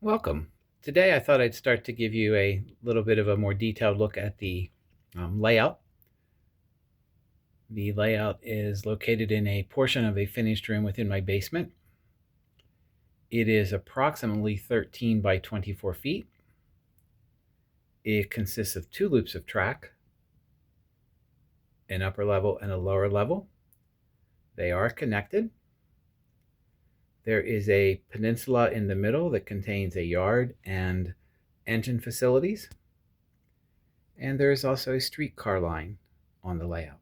Welcome. Today I thought I'd start to give you a little bit of a more detailed look at the layout. The layout is located in a portion of a finished room within my basement. It is approximately 13 by 24 feet. It consists of two loops of track, an upper level and a lower level. They are connected. There is a peninsula in the middle that contains a yard and engine facilities. And there is also a streetcar line on the layout.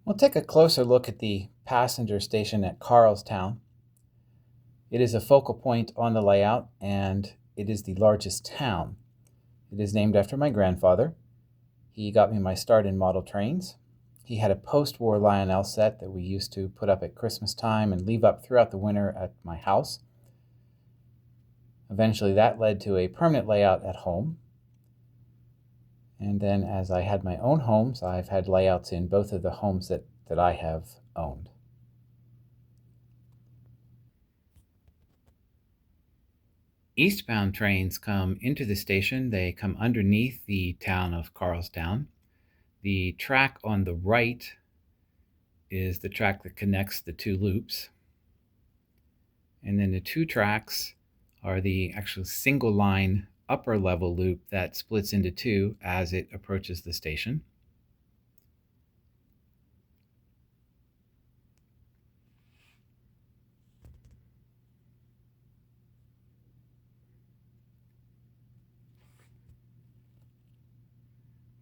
We'll take a closer look at the passenger station at Carlstown. It is a focal point on the layout, and it is the largest town. It is named after my grandfather. He got me my start in model trains. He had a post-war Lionel set that we used to put up at Christmas time and leave up throughout the winter at my house. Eventually that led to a permanent layout at home. And then as I had my own homes, I've had layouts in both of the homes that I have owned. Eastbound trains come into the station. They come underneath the town of Carlstown. The track on the right is the track that connects the two loops. And then the two tracks are the actual single line upper level loop that splits into two as it approaches the station.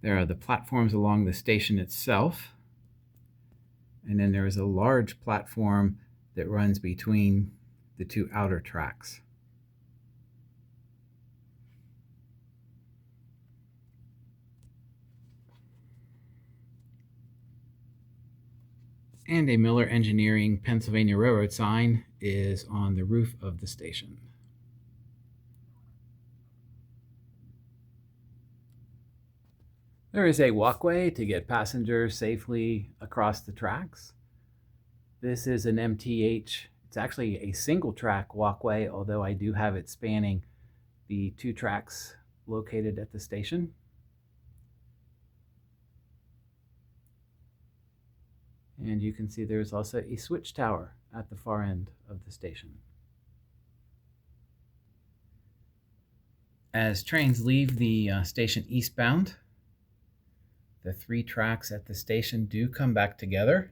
There are the platforms along the station itself, and then there is a large platform that runs between the two outer tracks. And a Miller Engineering Pennsylvania Railroad sign is on the roof of the station. There is a walkway to get passengers safely across the tracks. This is an MTH. It's actually a single track walkway, although I do have it spanning the two tracks located at the station. And you can see there's also a switch tower at the far end of the station. As trains leave the station eastbound, the three tracks at the station do come back together.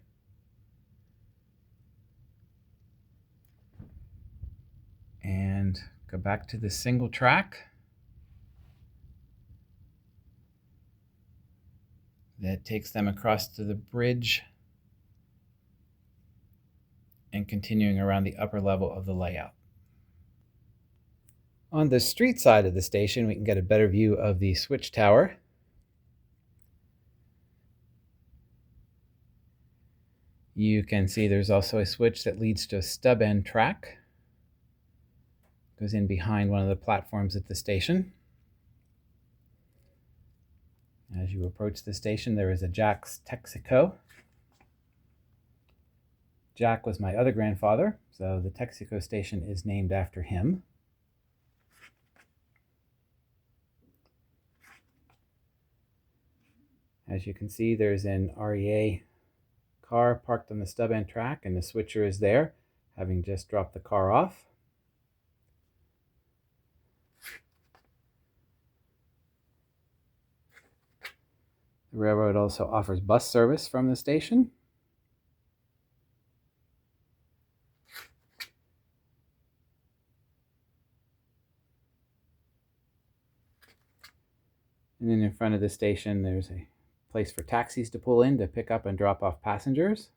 And go back to the single track that takes them across to the bridge and continuing around the upper level of the layout. On the street side of the station, we can get a better view of the switch tower. You can see there's also a switch that leads to a stub end track. Goes in behind one of the platforms at the station. As you approach the station, there is a Jack's Texaco. Jack was my other grandfather, so the Texaco station is named after him. As you can see, there's an REA car parked on the stub end track, and the switcher is there, having just dropped the car off. The railroad also offers bus service from the station. And then in front of the station, there's a place for taxis to pull in to pick up and drop off passengers.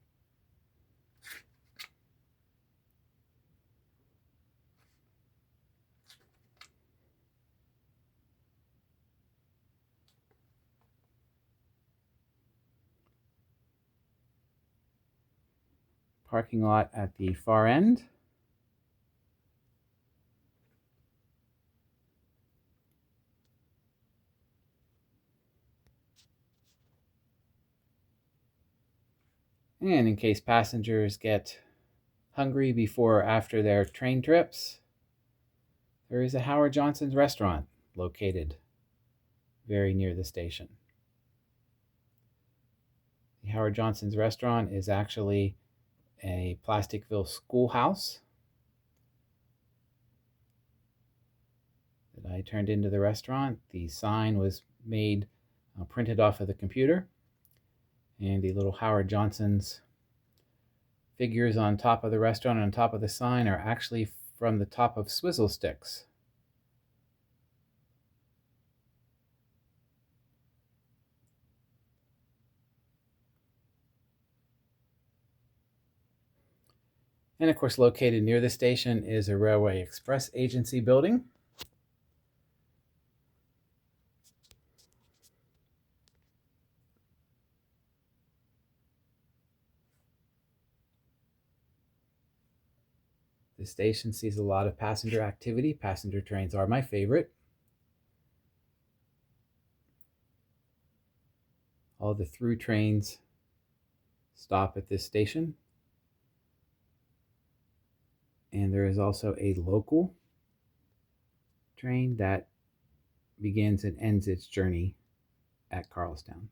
Parking lot at the far end. And in case passengers get hungry before or after their train trips, there is a Howard Johnson's restaurant located very near the station. The Howard Johnson's restaurant is actually a Plasticville schoolhouse that I turned into the restaurant. The sign was made, printed off of the computer, and the little Howard Johnson's figures on top of the restaurant and on top of the sign are actually from the top of swizzle sticks. And of course, located near the station is a Railway Express Agency building. The station sees a lot of passenger activity. Passenger trains are my favorite. All the through trains stop at this station. And there is also a local train that begins and ends its journey at Carlstown.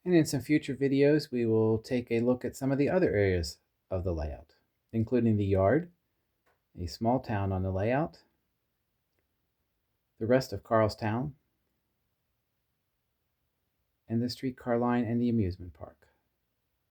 And in some future videos, we will take a look at some of the other areas of the layout, including the yard, a small town on the layout, the rest of Carlstown, and the streetcar line and the amusement park.